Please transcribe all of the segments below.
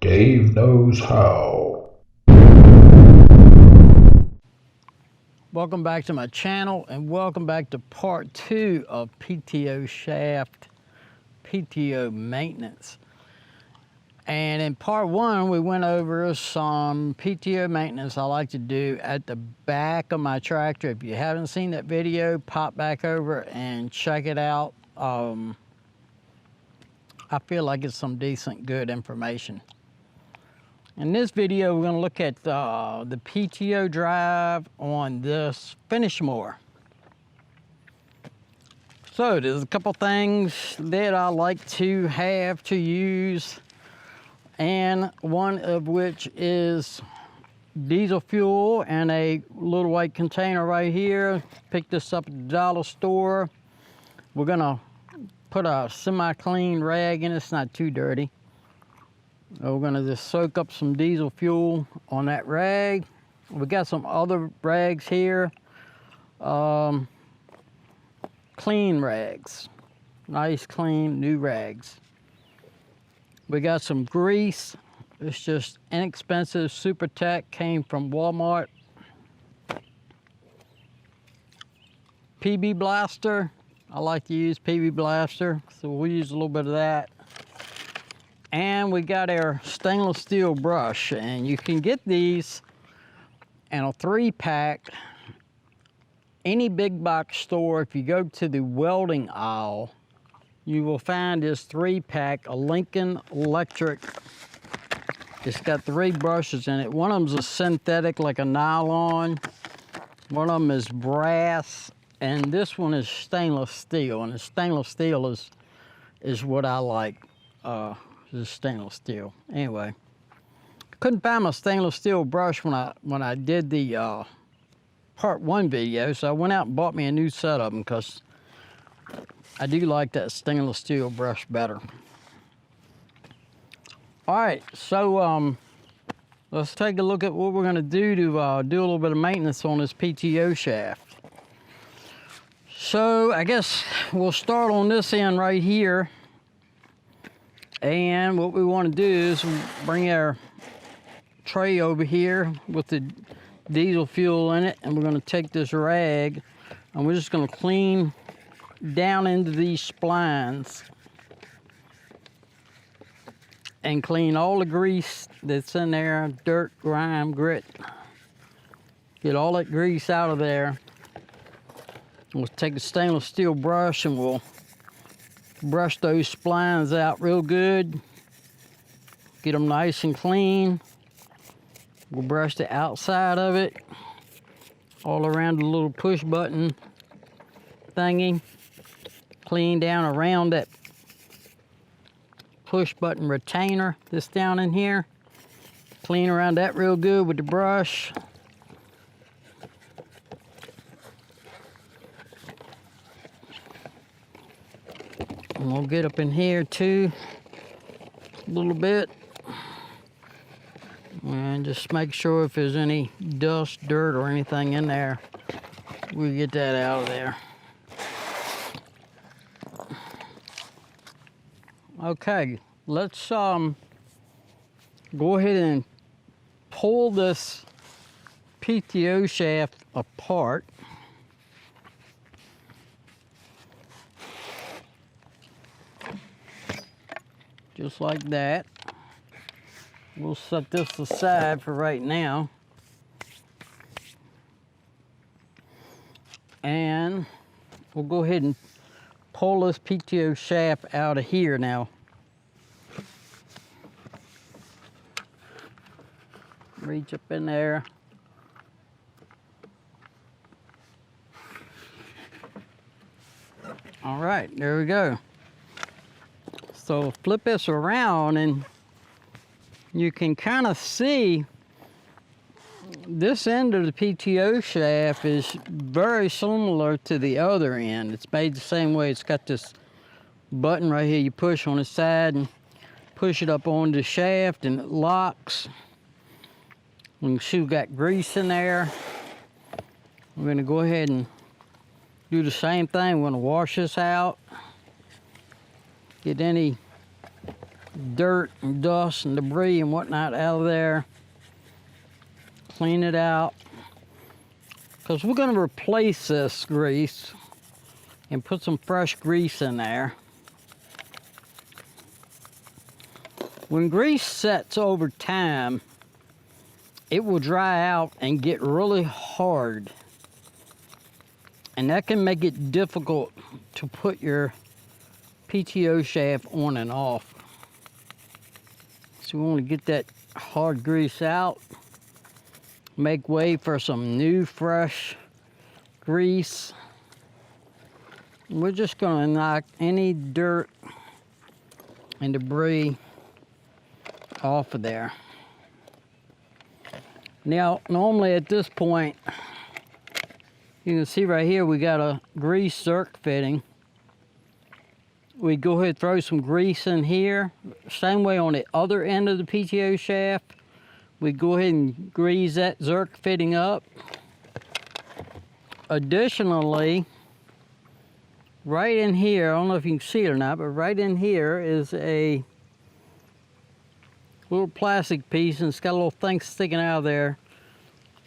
Dave knows how. Welcome back to my channel and welcome back to part 2 of PTO shaft PTO maintenance. And in part 1 we went over some PTO maintenance I like to do at the back of my tractor. If you haven't seen that video, pop back over and check it out. I feel like it's some decent good information. In this video, we're going to look at the PTO drive on this finish mower. So there's a couple things that I like to have to use, and one of which is diesel fuel and a little white container right here. Picked this up at the dollar store. We're going to put a semi-clean rag in. It's not too dirty. We're gonna just soak up some diesel fuel on that rag. We got some other rags here, clean rags, nice clean new rags. We got some grease. It's just inexpensive Super Tech, came from Walmart. PB Blaster, I like to use PB Blaster, so we'll use a little bit of that. And we got our stainless steel brush, and you can get these in a 3-pack. Any big box store, if you go to the welding aisle, you will find this 3-pack, a Lincoln Electric. It's got 3 brushes in it. One of them's a synthetic, like a nylon. One of them is brass, and this one is stainless steel. And the stainless steel is what I like. This is stainless steel. Anyway, couldn't find my stainless steel brush when I did the part 1 video, so I went out and bought me a new set of them because I do like that stainless steel brush better. All right, so let's take a look at what we're going to do do a little bit of maintenance on this PTO shaft. So I guess we'll start on this end right here. And what we want to do is bring our tray over here with the diesel fuel in it, and we're going to take this rag and we're just going to clean down into these splines and clean all the grease that's in there, dirt, grime, grit. Get all that grease out of there. We'll take a stainless steel brush and we'll brush those splines out real good. Get them nice and clean. We'll brush the outside of it all around the little push button thingy. Clean down around that push button retainer that's down in here. Clean around that real good with the brush. And we'll get up in here too, a little bit. And just make sure if there's any dust, dirt, or anything in there, we get that out of there. Okay, let's go ahead and pull this PTO shaft apart. Just like that. We'll set this aside for right now. And we'll go ahead and pull this PTO shaft out of here now. Reach up in there. All right, there we go. So flip this around and you can kind of see this end of the PTO shaft is very similar to the other end. It's made the same way. It's got this button right here you push on the side and push it up on the shaft and it locks. You can see we've got grease in there. We're going to go ahead and do the same thing. We're going to wash this out. Get any dirt and dust and debris and whatnot out of there. Clean it out. Because we're going to replace this grease and put some fresh grease in there. When grease sets over time, it will dry out and get really hard. And that can make it difficult to put your PTO shaft on and off. So we want to get that hard grease out. Make way for some new, fresh grease. We're just going to knock any dirt and debris off of there. Now, normally at this point, you can see right here we got a grease zerk fitting. We go ahead and throw some grease in here. Same way on the other end of the PTO shaft. We go ahead and grease that zerk fitting up. Additionally, right in here, I don't know if you can see it or not, but right in here is a little plastic piece, and it's got a little thing sticking out of there.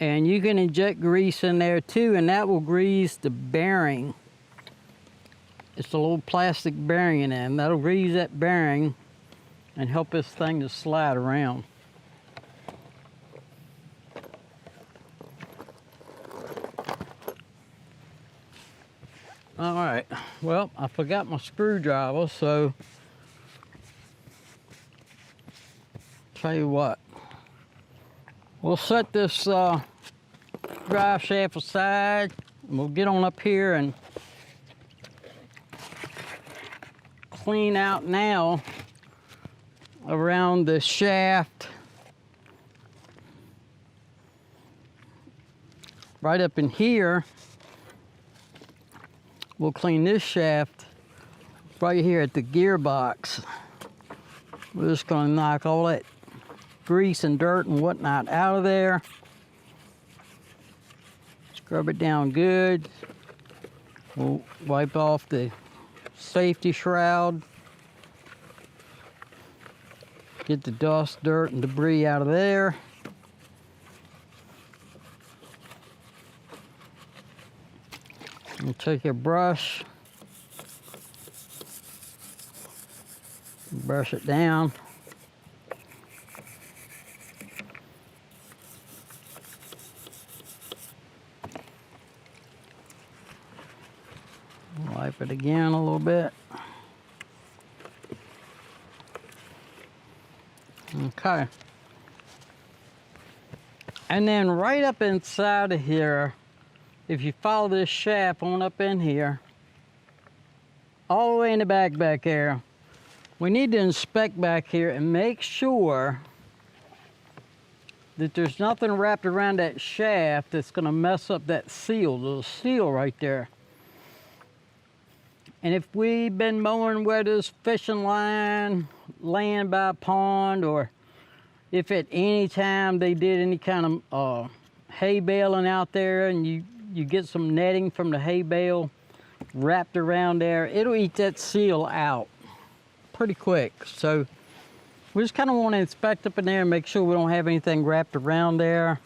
And you can inject grease in there too, and that will grease the bearing. It's a little plastic bearing in there, and that'll grease that bearing and help this thing to slide around. All right, well, I forgot my screwdriver, so tell you what, we'll set this drive shaft aside, and we'll get on up here and clean out now around the shaft. Right up in here, we'll clean this shaft right here at the gearbox. We're just gonna knock all that grease and dirt and whatnot out of there. Scrub it down good. We'll wipe off the safety shroud. Get the dust, dirt, and debris out of there. And take your brush, brush it down. Wipe it again a little bit. Okay. And then right up inside of here, if you follow this shaft on up in here, all the way in the back there, we need to inspect back here and make sure that there's nothing wrapped around that shaft that's gonna mess up that seal. There's a seal right there. And if we've been mowing where there's fishing line laying by a pond, or if at any time they did any kind of hay baling out there and you get some netting from the hay bale wrapped around there, it'll eat that seal out pretty quick. So we just kind of want to inspect up in there and make sure we don't have anything wrapped around there.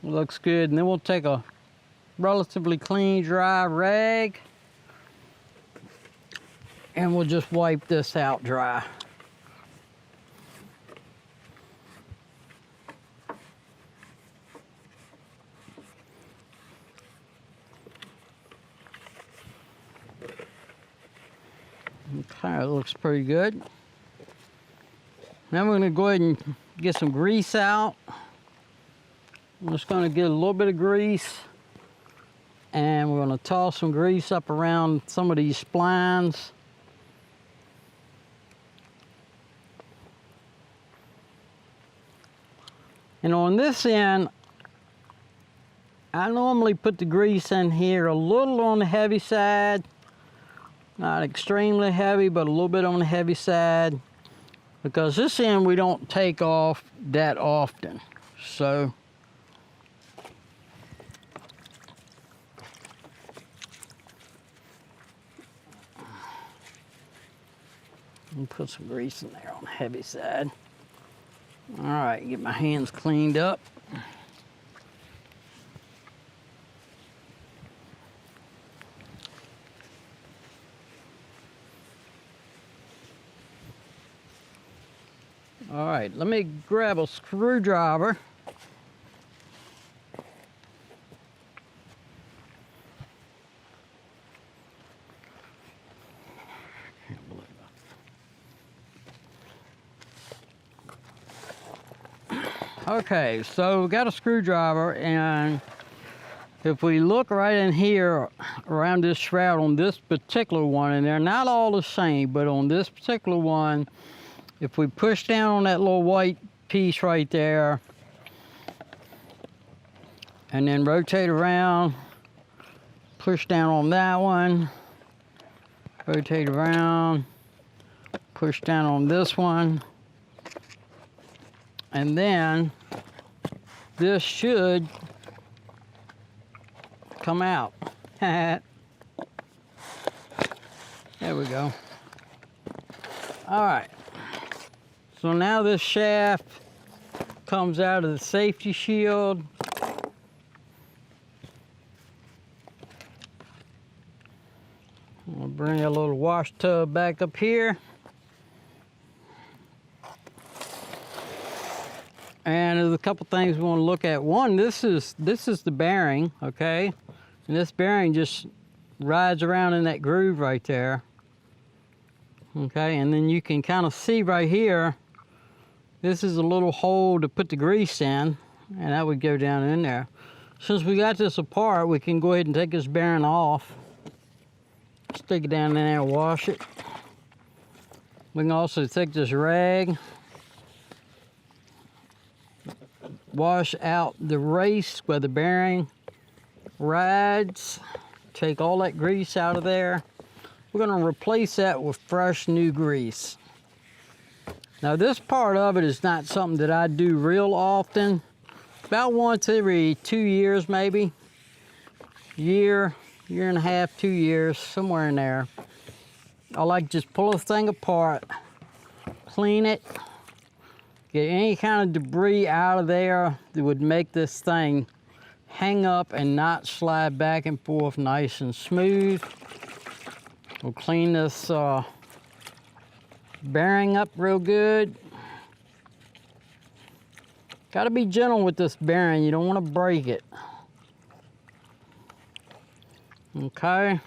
It looks good. And then we'll take a relatively clean, dry rag and we'll just wipe this out dry. Okay, it looks pretty good. Now we're gonna go ahead and get some grease out. I'm just gonna get a little bit of grease and we're gonna toss some grease up around some of these splines. And on this end, I normally put the grease in here a little on the heavy side. Not extremely heavy, but a little bit on the heavy side. Because this end we don't take off that often. So And put some grease in there on the heavy side. All right, get my hands cleaned up. All right, let me grab a screwdriver. Okay, so we got a screwdriver, and if we look right in here around this shroud on this particular one, and they're not all the same, but on this particular one, if we push down on that little white piece right there, and then rotate around, push down on that one, rotate around, push down on this one, and then this should come out. There we go. All right. So now this shaft comes out of the safety shield. I'll bring a little wash tub back up here. And there's a couple things we want to look at. One, this is the bearing, okay? And this bearing just rides around in that groove right there. Okay, and then you can kind of see right here, this is a little hole to put the grease in, and that would go down in there. Since we got this apart, we can go ahead and take this bearing off. Stick it down in there and wash it. We can also take this rag, wash out the race where the bearing rides, take all that grease out of there. We're going to replace that with fresh new grease. Now this part of it is not something that I do real often. About once every 2 years maybe. Year and a half, 2 years, somewhere in there. I like to just pull the thing apart, clean it, get any kind of debris out of there that would make this thing hang up and not slide back and forth nice and smooth. We'll clean this bearing up real good. Got to be gentle with this bearing. You don't want to break it. Okay.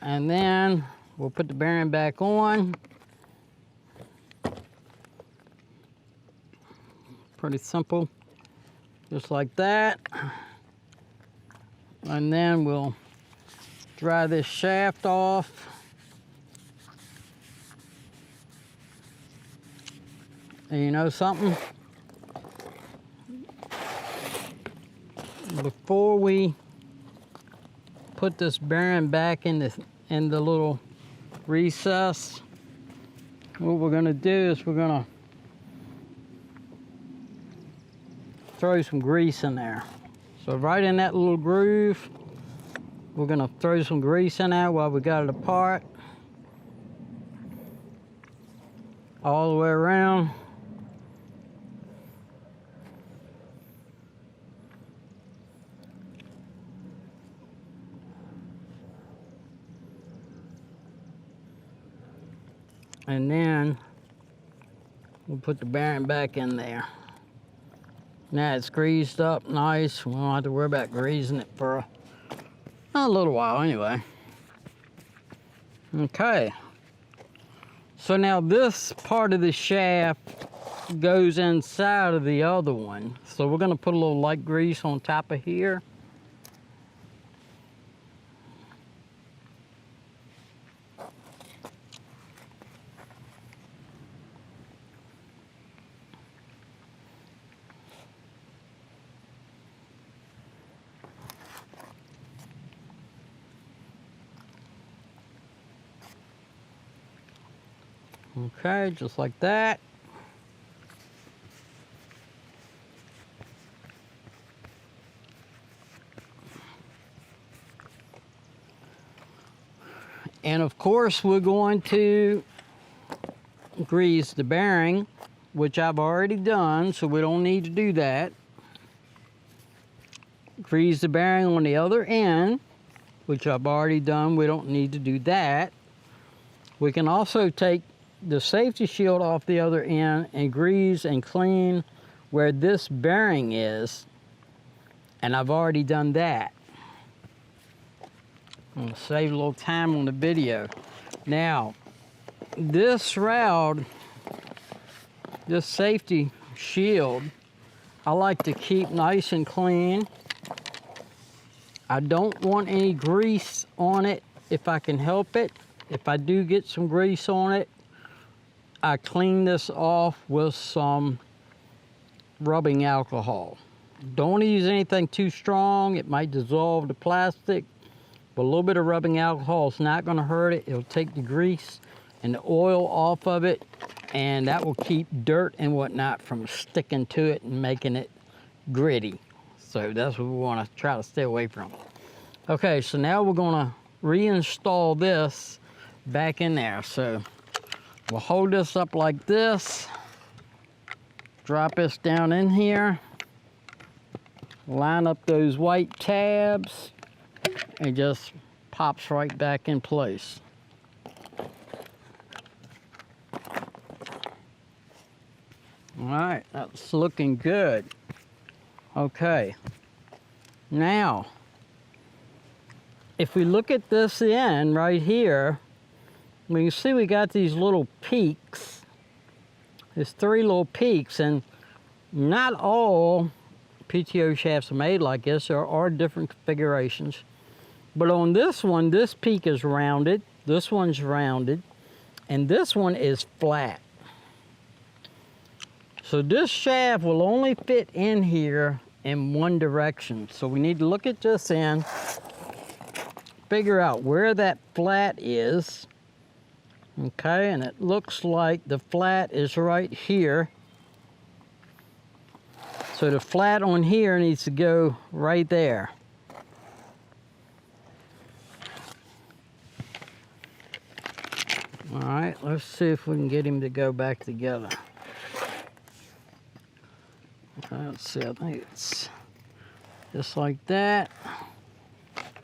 And then we'll put the bearing back on. Pretty simple. Just like that. And then we'll dry this shaft off. And you know something? Before we put this bearing back in the little recess, what we're gonna do is we're gonna throw some grease in there. So right in that little groove, we're gonna throw some grease in there while we got it apart. All the way around. And then we'll put the bearing back in there. Now it's greased up nice. We don't have to worry about greasing it for a little while anyway. Okay. So now this part of the shaft goes inside of the other one. So we're gonna put a little light grease on top of here. Okay, just like that. And of course, we're going to grease the bearing, which I've already done, so we don't need to do that. Grease the bearing on the other end, which I've already done. We don't need to do that. We can also take the safety shield off the other end and grease and clean where this bearing is, and I've already done that. I'm gonna save a little time on the video. Now, this shroud, this safety shield, I like to keep nice and clean. I don't want any grease on it if I can help it. If I do get some grease on it, I clean this off with some rubbing alcohol. Don't use anything too strong. It might dissolve the plastic, but a little bit of rubbing alcohol is not gonna hurt it. It'll take the grease and the oil off of it, and that will keep dirt and whatnot from sticking to it and making it gritty. So that's what we wanna try to stay away from. Okay, so now we're gonna reinstall this back in there. So we'll hold this up like this, drop this down in here, line up those white tabs, and just pops right back in place. All right, that's looking good. Okay, now, if we look at this end right here, we can see we got these little peaks. There's 3 little peaks, and not all PTO shafts are made like this. There are different configurations. But on this one, this peak is rounded, this one's rounded, and this one is flat. So this shaft will only fit in here in one direction. So we need to look at this end, figure out where that flat is. Okay, and it looks like the flat is right here. So the flat on here needs to go right there. All right, let's see if we can get him to go back together. Let's see, I think it's just like that,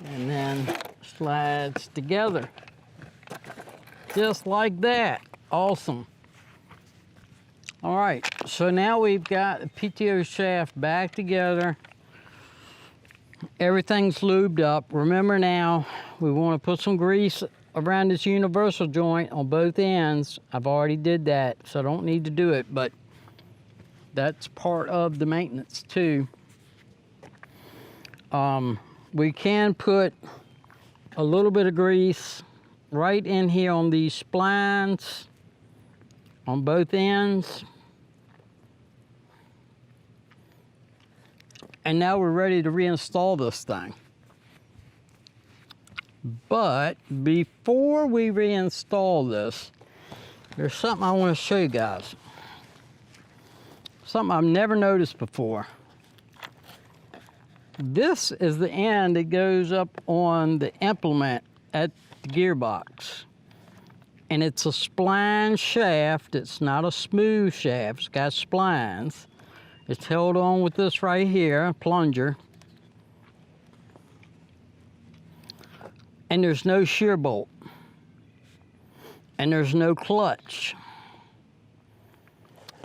and then slides together. Just like that. Awesome. All right, so now we've got the PTO shaft back together. Everything's lubed up. Remember now, we want to put some grease around this universal joint on both ends. I've already did that, so I don't need to do it, but that's part of the maintenance too. We can put a little bit of grease right in here on these splines on both ends. And now we're ready to reinstall this thing. But before we reinstall this, there's something I want to show you guys. Something I've never noticed before. This is the end that goes up on the implement at the gearbox. And it's a spline shaft. It's not a smooth shaft. It's got splines. It's held on with this right here, plunger. And there's no shear bolt. And there's no clutch.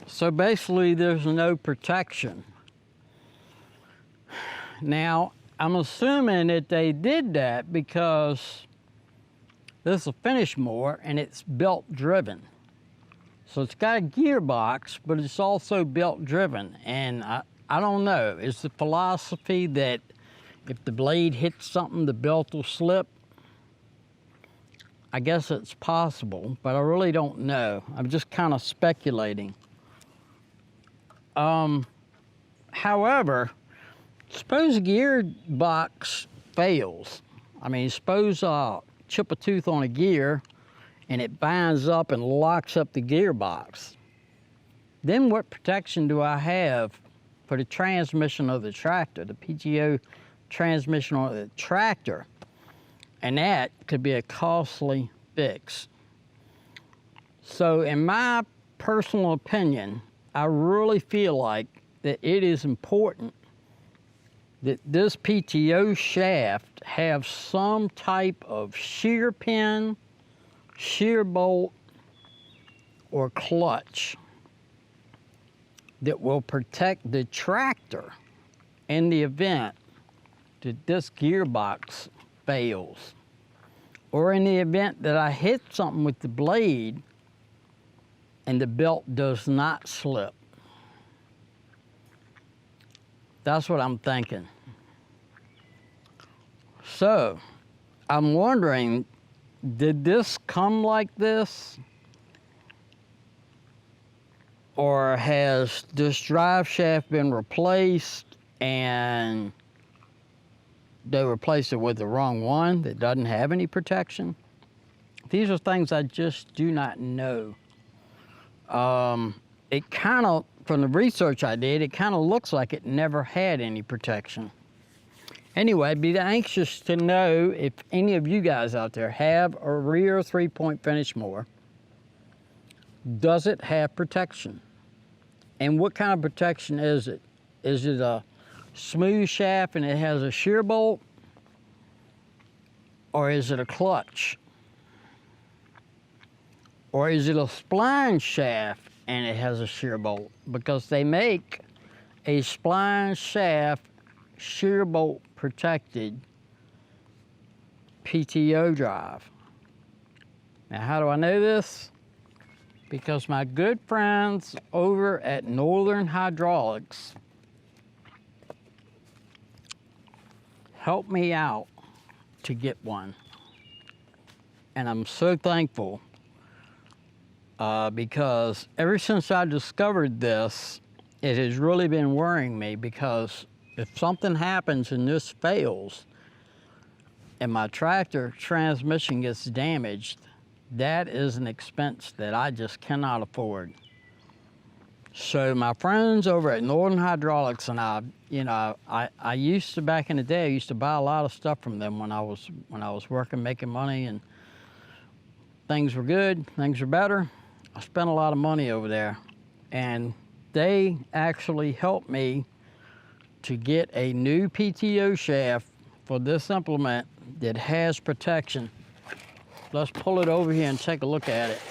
So basically there's no protection. Now, I'm assuming that they did that because this is a finish mower and it's belt driven. So it's got a gearbox, but it's also belt driven. And I don't know, it's the philosophy that if the blade hits something, the belt will slip. I guess it's possible, but I really don't know. I'm just kind of speculating. However, suppose a gearbox fails. I mean, suppose chip a tooth on a gear and it binds up and locks up the gearbox. Then what protection do I have for the transmission of the tractor, the PTO transmission on the tractor? And that could be a costly fix. So in my personal opinion, I really feel like that it is important that this PTO shaft have some type of shear pin, shear bolt, or clutch that will protect the tractor in the event that this gearbox fails, or in the event that I hit something with the blade and the belt does not slip. That's what I'm thinking. So, I'm wondering, did this come like this? Or has this drive shaft been replaced and they replaced it with the wrong one that doesn't have any protection? These are things I just do not know. It kind of, from the research I did, it kind of looks like it never had any protection. Anyway, I'd be anxious to know if any of you guys out there have a rear 3-point finish mower. Does it have protection? And what kind of protection is it? Is it a smooth shaft and it has a shear bolt? Or is it a clutch? Or is it a spline shaft and it has a shear bolt? Because they make a spline shaft shear bolt protected PTO drive. Now, how do I know this? Because my good friends over at Northern Hydraulics helped me out to get one. And I'm so thankful because ever since I discovered this, it has really been worrying me, because if something happens and this fails and my tractor transmission gets damaged, that is an expense that I just cannot afford. So my friends over at Northern Hydraulics and I used to, back in the day, I used to buy a lot of stuff from them when I was working, making money, and things were good, things were better. I spent a lot of money over there, and they actually helped me to get a new PTO shaft for this implement that has protection. Let's pull it over here and take a look at it.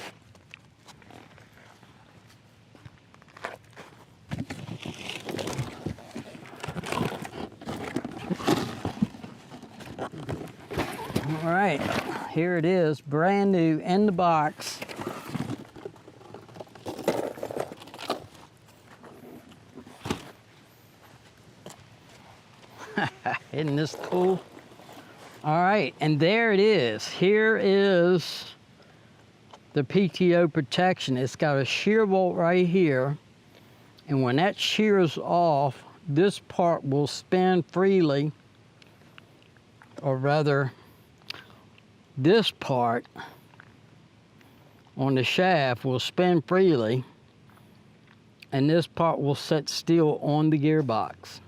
All right, here it is, brand new in the box. Isn't this cool? All right, and there it is. Here is the PTO protection. It's got a shear bolt right here, and when that shears off, this part will spin freely, or rather, this part on the shaft will spin freely, and this part will sit still on the gearbox.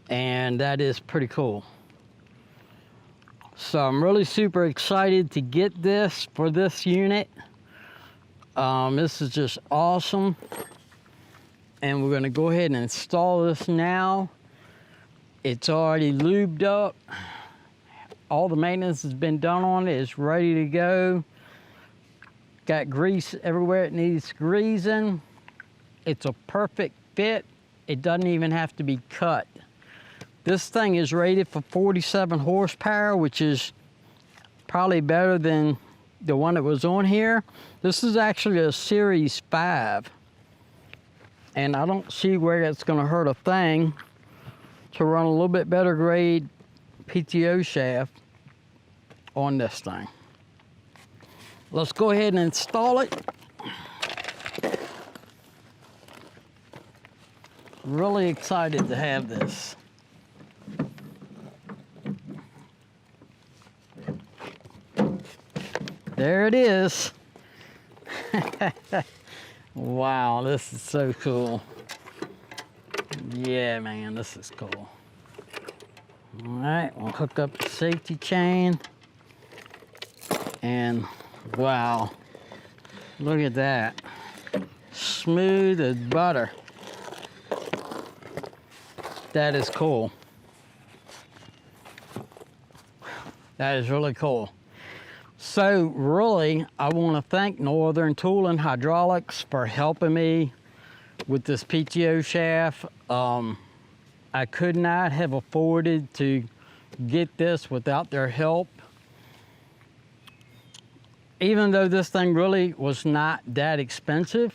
And that is pretty cool. So I'm really super excited to get this for this unit. This is just awesome. And we're gonna go ahead and install this now. It's already lubed up. All the maintenance has been done on it. It's ready to go. Got grease everywhere it needs greasing. It's a perfect fit. It doesn't even have to be cut. This thing is rated for 47 horsepower, which is probably better than the one that was on here. This is actually a Series 5. And I don't see where it's gonna hurt a thing to run a little bit better grade PTO shaft on this thing. Let's go ahead and install it. Really excited to have this. There it is. Wow, this is so cool. Yeah, man, this is cool. All right, we'll hook up the safety chain. And wow, Look at that. Smooth as butter. That is cool. That is really cool. So really, I want to thank Northern Tool and Hydraulics for helping me with this PTO shaft. I could not have afforded to get this without their help. Even though this thing really was not that expensive,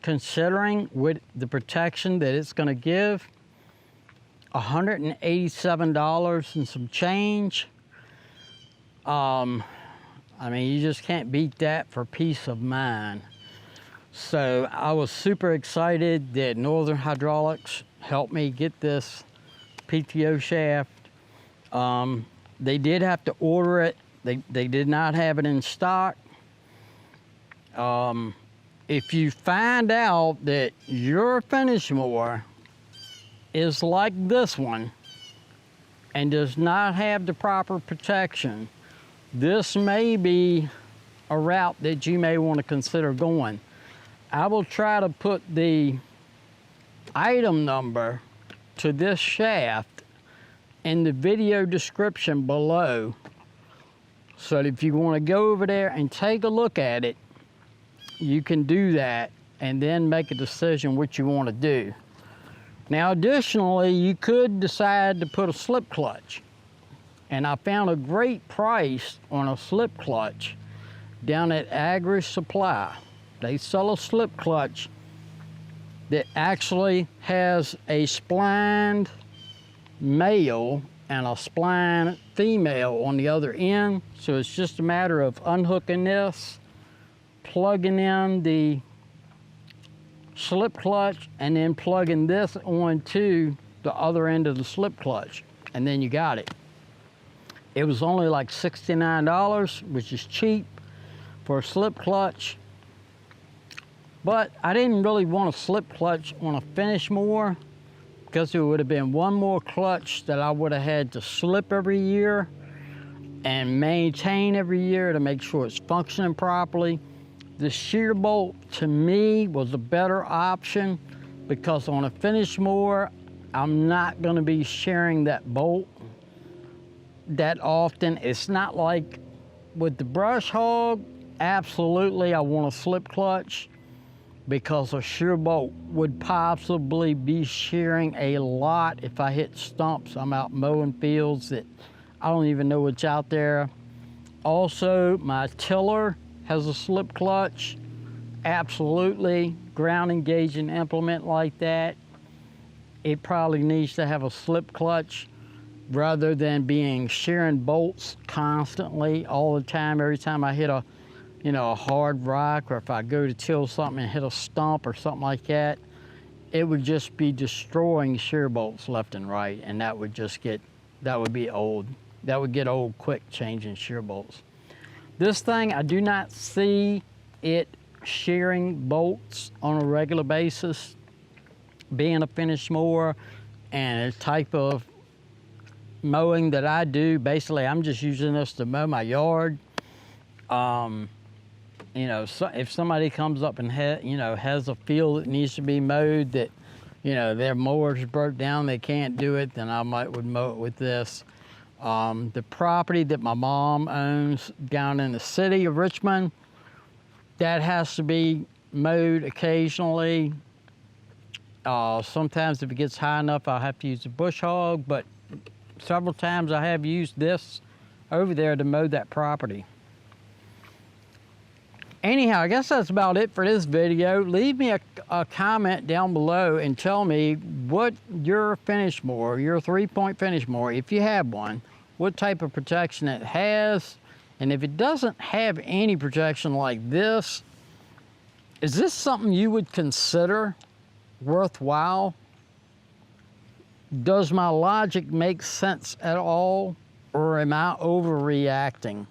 considering with the protection that it's going to give, $187 and some change. I mean, you just can't beat that for peace of mind. So I was super excited that Northern Hydraulics helped me get this PTO shaft. They did have to order it. They did not have it in stock. If you find out that your finish mower is like this one and does not have the proper protection, this may be a route that you may want to consider going. I will try to put the item number to this shaft in the video description below, so if you want to go over there and take a look at it, you can do that and then make a decision what you want to do. Now additionally, you could decide to put a slip clutch, and I found a great price on a slip clutch down at Agri Supply. They sell a slip clutch that actually has a splined male and a spline female on the other end. So it's just a matter of unhooking this, plugging in the slip clutch, and then plugging this onto the other end of the slip clutch, and then you got it. It was only like $69, which is cheap for a slip clutch. But I didn't really want a slip clutch on a finish mower, because it would have been one more clutch that I would have had to slip every year and maintain every year to make sure it's functioning properly. The shear bolt, to me, was a better option, because on a finish mower, I'm not going to be shearing that bolt that often. It's not like with the brush hog. Absolutely, I want a slip clutch, because a shear bolt would possibly be shearing a lot if I hit stumps. I'm out mowing fields that I don't even know what's out there. Also, my tiller has a slip clutch. Absolutely, ground engaging implement like that, it probably needs to have a slip clutch rather than being shearing bolts constantly all the time. Every time I hit a hard rock, or if I go to till something and hit a stump or something like that, it would just be destroying shear bolts left and right, and that would be old. That would get old quick, changing shear bolts. This thing, I do not see it shearing bolts on a regular basis. Being a finish mower and a type of mowing that I do, basically I'm just using this to mow my yard. So if somebody comes up and has a field that needs to be mowed, that their mower's broke down, they can't do it, then I would mow it with this. The property that my mom owns down in the city of Richmond, that has to be mowed occasionally. Sometimes if it gets high enough, I'll have to use a bush hog, but several times I have used this over there to mow that property. Anyhow, I guess that's about it for this video. Leave me a comment down below and tell me what your finish mower, your 3-point finish mower, if you have one, what type of protection it has. And if it doesn't have any protection like this, is this something you would consider worthwhile? Does my logic make sense at all? Or am I overreacting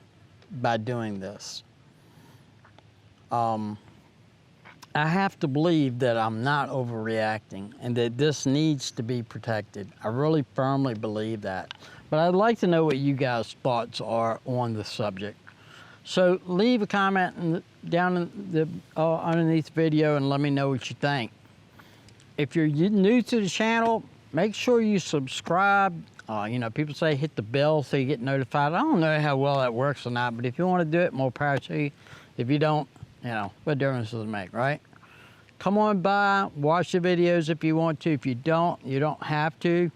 by doing this? I have to believe that I'm not overreacting and that this needs to be protected. I really firmly believe that. But I'd like to know what you guys' thoughts are on the subject. So leave a comment down in the underneath the video and let me know what you think. If you're new to the channel, make sure you subscribe. You know, people say hit the bell so you get notified. I don't know how well that works or not, but if you want to do it, more power to you. If you don't, you know, what difference does it make, right? Come on by, watch the videos if you want to. If you don't have to.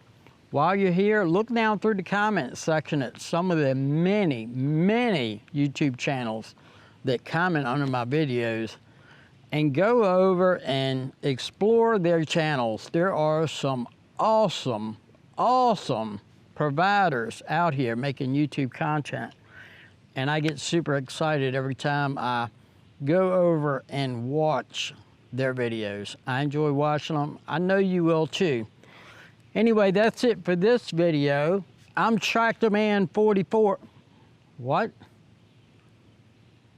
While you're here, look down through the comment section at some of the many, many YouTube channels that comment under my videos, and go over and explore their channels. There are some awesome, awesome providers out here making YouTube content. And I get super excited every time I go over and watch their videos. I enjoy watching them. I know you will too. Anyway, that's it for this video. I'm Tractor Man 44. What?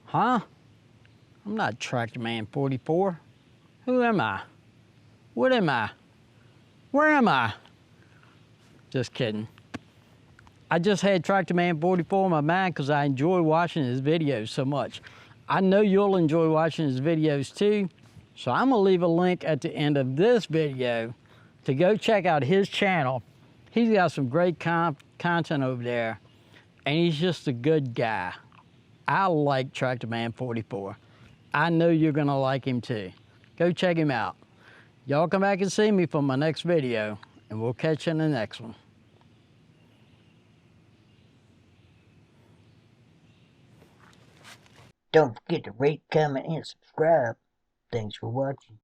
Huh? I'm not Tractor Man 44. Who am I? What am I? Where am I? Just kidding. I just had Tractor Man 44 in my mind because I enjoy watching his videos so much. I know you'll enjoy watching his videos too. So I'm gonna leave a link at the end of this video to go check out his channel. He's got some great content over there, and he's just a good guy. I like Tractor Man 44. I know you're gonna like him too. Go check him out. Y'all come back and see me for my next video, and we'll catch you in the next one. Don't forget to rate, comment, and subscribe. Thanks for watching.